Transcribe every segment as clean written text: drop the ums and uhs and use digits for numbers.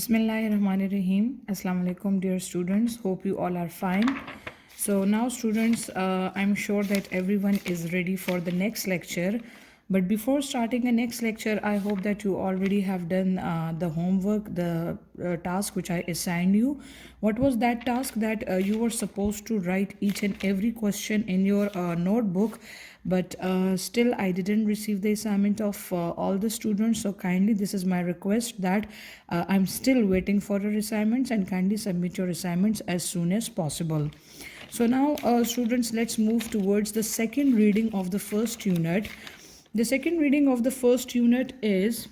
Bismillahirrahmanirrahim. Assalamu alaikum, dear students. Hope you all are fine. So now, students, I'm sure that everyone is ready for the next lecture. But before starting the next lecture, I hope that you already have done the homework, the task which I assigned you. What was that task? That you were supposed to write each and every question in your notebook, but still I didn't receive the assignment of all the students. So kindly, this is my request that I'm still waiting for your assignments, and kindly submit your assignments as soon as possible. So now, students, let's move towards the second reading of the first unit. The second reading of the first unit is,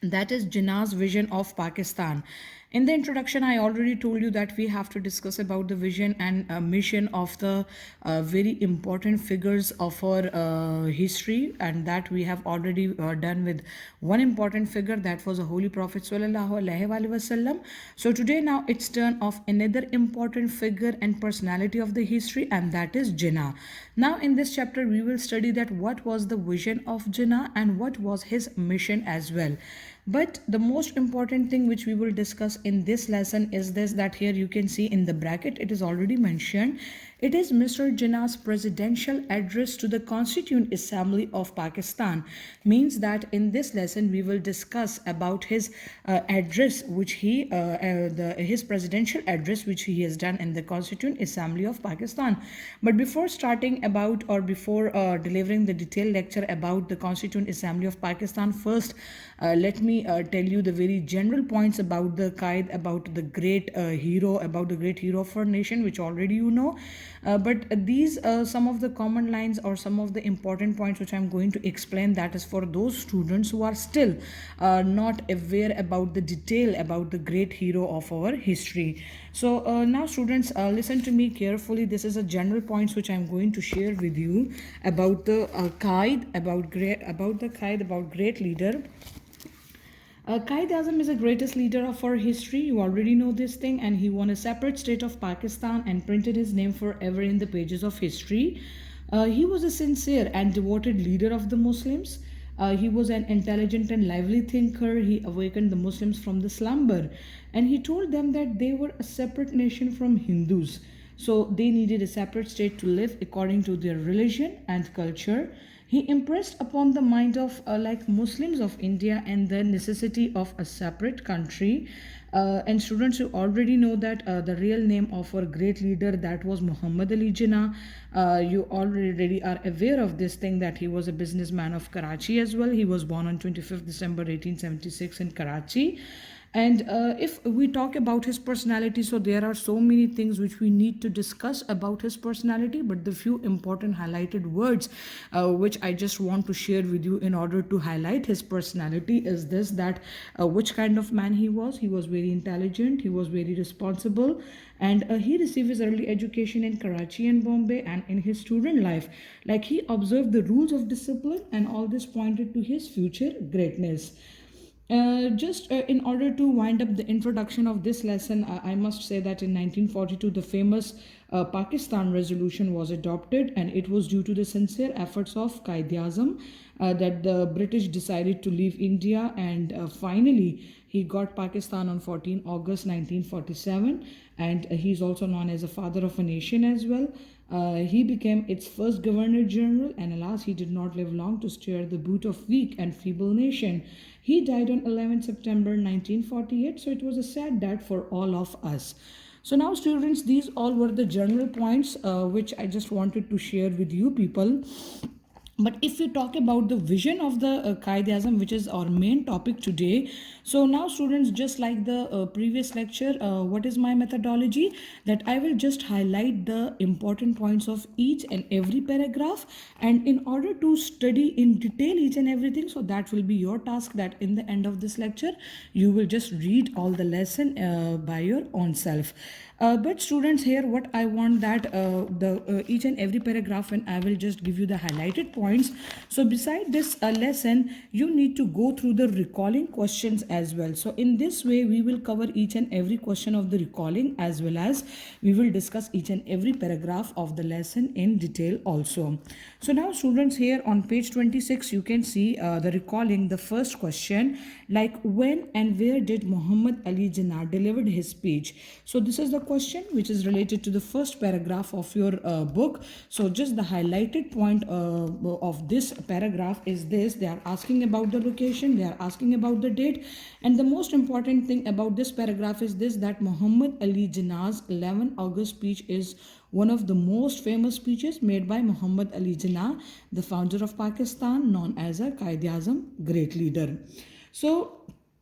that is, Jinnah's vision of Pakistan. In the introduction, I already told you that we have to discuss about the vision and mission of the very important figures of our history, and that we have already done with one important figure, that was the Holy Prophet Sallallahu Alaihi Wasallam. So today, now it's turn of another important figure and personality of the history, and that is Jinnah. Now in this chapter, we will study that what was the vision of Jinnah and what was his mission as well. But the most important thing which we will discuss in this lesson is this, that here you can see in the bracket, it is already mentioned. It is Mr. Jinnah's presidential address to the Constituent Assembly of Pakistan. Means that in this lesson we will discuss about his address which his presidential address which he has done in the Constituent Assembly of Pakistan. But before starting about, or before delivering the detailed lecture about the Constituent Assembly of Pakistan, first let me tell you the very general points about the Qaid, about the great hero, about the great hero of our nation, which already you know. But these some of the common lines or some of the important points which I'm going to explain, that is for those students who are still not aware about the detail about the great hero of our history. So now, students, listen to me carefully. This is a general points which I'm going to share with you about the Qaid, about great leader. Qaid Azam is the greatest leader of our history. You already know this thing, and he won a separate state of Pakistan and printed his name forever in the pages of history. He was a sincere and devoted leader of the Muslims. He was an intelligent and lively thinker. He awakened the Muslims from the slumber, and he told them that they were a separate nation from Hindus. So they needed a separate state to live according to their religion and culture. He impressed upon the mind of Muslims of India and the necessity of a separate country. And students, you already know that the real name of our great leader, that was Muhammad Ali Jinnah. You already are aware of this thing, that he was a businessman of Karachi as well. He was born on 25th December 1876 in Karachi. And if we talk about his personality, so there are so many things which we need to discuss about his personality, but the few important highlighted words which I just want to share with you in order to highlight his personality is this, that which kind of man he was. He was very intelligent, he was very responsible, and he received his early education in Karachi and Bombay. And in his student life, he observed the rules of discipline, and all this pointed to his future greatness. Just in order to wind up the introduction of this lesson, I must say that in 1942, the famous Pakistan resolution was adopted, and it was due to the sincere efforts of Quaid-e-Azam that the British decided to leave India, and finally he got Pakistan on 14 August 1947, and he's also known as a father of a nation as well. He became its first governor general, and alas, he did not live long to steer the boot of weak and feeble nation. He died on 11 September 1948, so it was a sad death for all of us. So now, students, these all were the general points which I just wanted to share with you people. But if we talk about the vision of the Qaid-e-Azam, which is our main topic today, so now, students, just like the previous lecture, what is my methodology? That I will just highlight the important points of each and every paragraph, and in order to study in detail each and everything, so that will be your task, that in the end of this lecture, you will just read all the lesson by your own self. But students, here what I want, that the each and every paragraph, and I will just give you the highlighted points. So beside this lesson, you need to go through the recalling questions as well. So in this way, we will cover each and every question of the recalling, as well as we will discuss each and every paragraph of the lesson in detail also. So now students, here on page 26, you can see the recalling, the first question, like when and where did Muhammad Ali Jinnah delivered his speech? So this is the question which is related to the first paragraph of your book. So just the highlighted point of this paragraph is this: they are asking about the location, they are asking about the date, and the most important thing about this paragraph is this, that Muhammad Ali Jinnah's 11 August speech is one of the most famous speeches made by Muhammad Ali Jinnah, the founder of Pakistan, known as a Quaid-e-Azam, great leader. So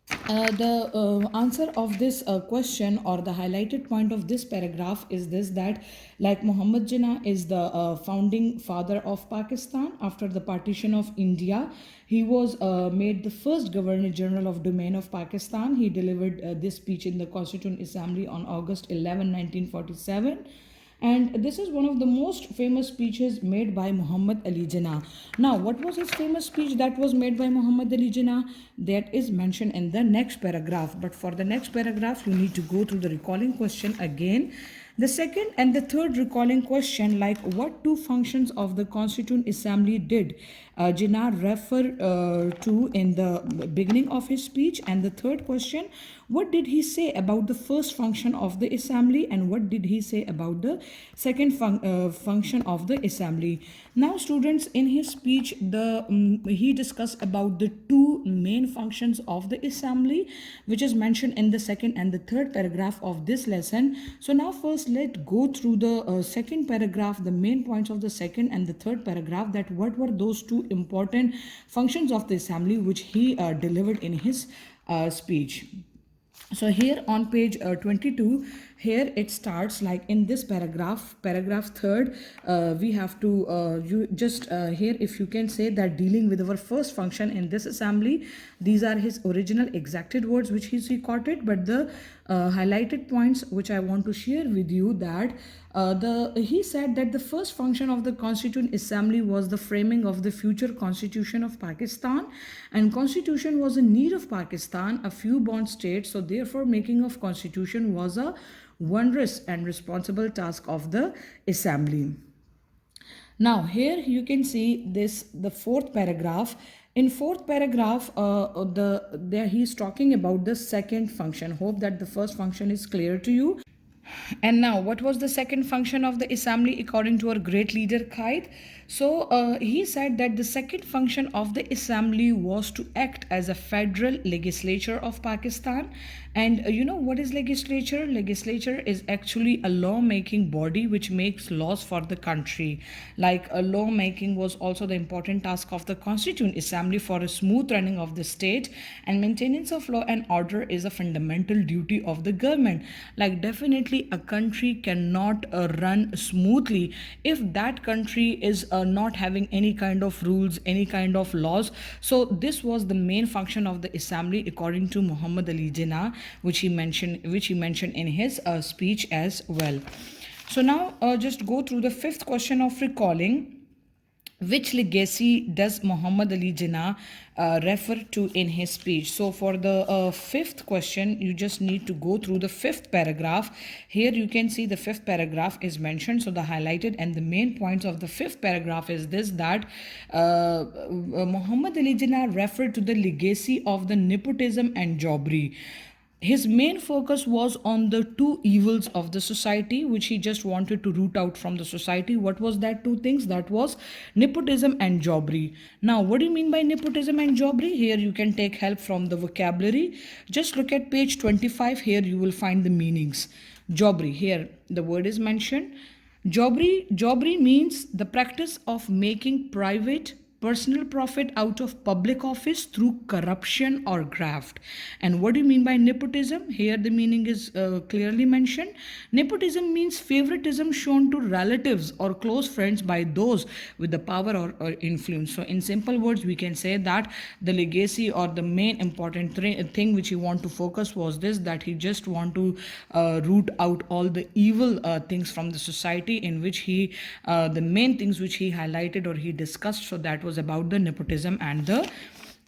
the answer of this question, or the highlighted point of this paragraph is this, that like Muhammad Jinnah is the founding father of Pakistan. After the partition of India, he was made the first Governor General of Domain of Pakistan. He delivered this speech in the Constituent Assembly on August 11, 1947. And this is one of the most famous speeches made by Muhammad Ali Jinnah. Now, what was his famous speech that was made by Muhammad Ali Jinnah? That is mentioned in the next paragraph. But for the next paragraph, you need to go through the recalling question again. The second and the third recalling question, like what two functions of the Constituent Assembly did Jinnah refer to in the beginning of his speech? And the third question, what did he say about the first function of the assembly, and what did he say about the second function of the assembly? Now students, in his speech, he discussed about the two main functions of the assembly, which is mentioned in the second and the third paragraph of this lesson. So now first let's go through the second paragraph, the main points of the second and the third paragraph, that what were those two important functions of the assembly which he delivered in his speech. So here on page 22, here it starts like in this paragraph third, we have to you just here, if you can say that dealing with our first function in this assembly, these are his original exacted words which he recorded, but the highlighted points which I want to share with you, that he said that the first function of the Constituent Assembly was the framing of the future constitution of Pakistan, and constitution was a need of Pakistan, a few born state, so therefore making of constitution was a wondrous and responsible task of the assembly. Now here you can see this, the fourth paragraph. In fourth paragraph, there he is talking about the second function. Hope that the first function is clear to you. And now, what was the second function of the assembly according to our great leader Quaid? So he said that the second function of the assembly was to act as a federal legislature of Pakistan. And you know what is legislature? Legislature is actually a lawmaking body which makes laws for the country. Like lawmaking was also the important task of the Constituent Assembly for a smooth running of the state, and maintenance of law and order is a fundamental duty of the government. Like definitely a country cannot run smoothly if that country is not having any kind of rules, any kind of laws. So this was the main function of the assembly according to Muhammad Ali Jinnah, which he mentioned in his speech as well. So now just go through the fifth question of recalling. Which legacy does Muhammad Ali Jinnah refer to in his speech? So for the fifth question, you just need to go through the fifth paragraph. Here you can see the fifth paragraph is mentioned. So the highlighted and the main points of the fifth paragraph is this, that Muhammad Ali Jinnah referred to the legacy of the nepotism and jobbery. His main focus was on the two evils of the society which he just wanted to root out from the society. What was that two things? That was nepotism and jobbery. Now what do you mean by nepotism and jobbery? Here you can take help from the vocabulary. Just look at page 25. Here you will find the meanings. Jobbery, here the word is mentioned. Jobbery means the practice of making private personal profit out of public office through corruption or graft. And what do you mean by nepotism? Here the meaning is clearly mentioned. Nepotism means favoritism shown to relatives or close friends by those with the power or influence. So in simple words, we can say that the legacy or the main important thing which he want to focus was this, that he just want to root out all the evil things from the society, in which he the main things which he highlighted or he discussed, so that was about the nepotism and the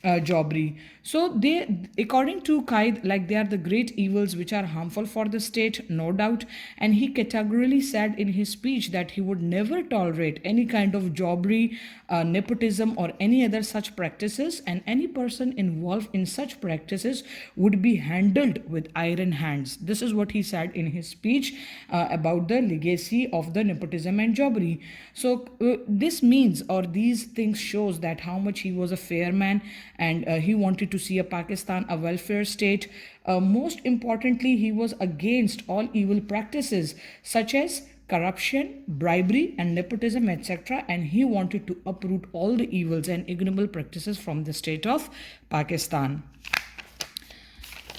jobbery. So they, according to Qaid, like they are the great evils which are harmful for the state, no doubt. And he categorically said in his speech that he would never tolerate any kind of jobbery, nepotism, or any other such practices. And any person involved in such practices would be handled with iron hands. This is what he said in his speech about the legacy of the nepotism and jobbery. So this means, or these things shows that how much he was a fair man, and he wanted to see a Pakistan a welfare state. Most importantly, he was against all evil practices such as corruption, bribery, and nepotism, etc. And he wanted to uproot all the evils and ignoble practices from the state of Pakistan.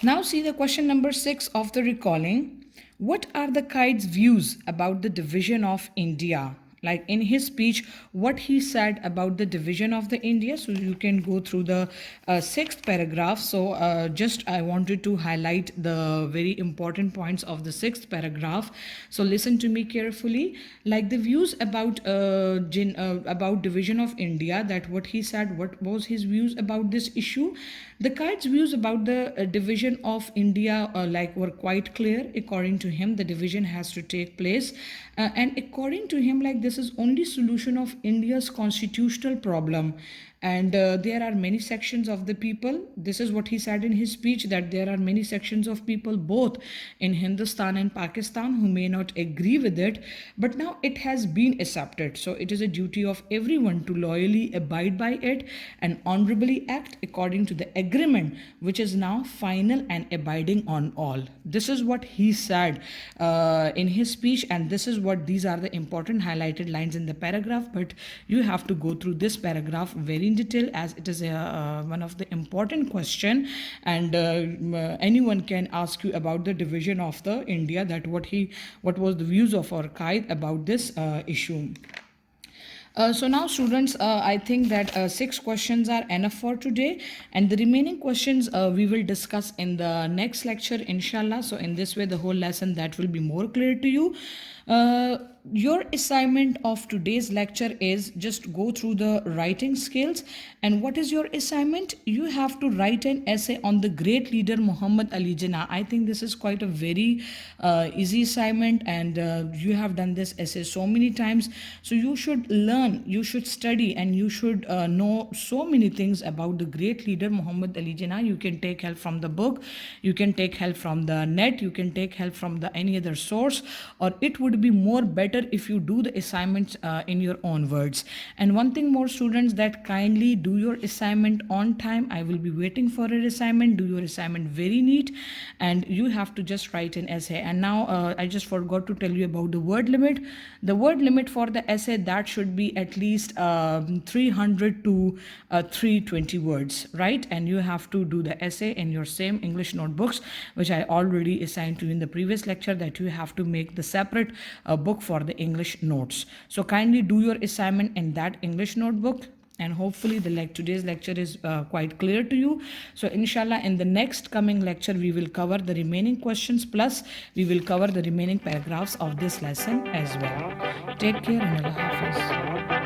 Now see the question number 6 of the recalling. What are the Qaid's views about the division of India? Like in his speech, what he said about the division of the India. So you can go through the 6th paragraph. So just I wanted to highlight the very important points of the 6th paragraph. So listen to me carefully. Like the views about division of India, that what he said, what was his views about this issue. The Qaid's views about the division of India like were quite clear. According to him, the division has to take place, and according to him, like this is only solution of India's constitutional problem. And there are many sections of the people. This is what he said in his speech, that there are many sections of people both in Hindustan and Pakistan who may not agree with it, but now it has been accepted. So it is a duty of everyone to loyally abide by it and honorably act according to the agreement, which is now final and abiding on all. This is what he said in his speech, and this is what, these are the important highlighted lines in the paragraph. But you have to go through this paragraph very in detail, as it is one of the important question, and anyone can ask you about the division of the India, that what was the views of our Qaid about this issue. So now students, I think that 6 questions are enough for today, and the remaining questions we will discuss in the next lecture, inshallah. So in this way, the whole lesson that will be more clear to you. Your assignment of today's lecture is just go through the writing skills. And what is your assignment? You have to write an essay on the great leader Muhammad Ali Jinnah. I think this is quite a very easy assignment, and you have done this essay so many times. So you should learn, you should study, and you should know so many things about the great leader Muhammad Ali Jinnah. You can take help from the book, you can take help from the net, you can take help from the any other source, or it would be more better if you do the assignments in your own words. And one thing more students, that kindly do your assignment on time. I will be waiting for your assignment. Do your assignment very neat, and you have to just write an essay. And now I just forgot to tell you about the word limit. The word limit for the essay, that should be at least 300 to 320 words, right? And you have to do the essay in your same English notebooks, which I already assigned to you in the previous lecture, that you have to make the separate book for the English notes. So kindly do your assignment in that English notebook, and hopefully the today's lecture is quite clear to you. So inshallah, in the next coming lecture, we will cover the remaining questions, plus we will cover the remaining paragraphs of this lesson as well. Take care, and Allah Hafiz.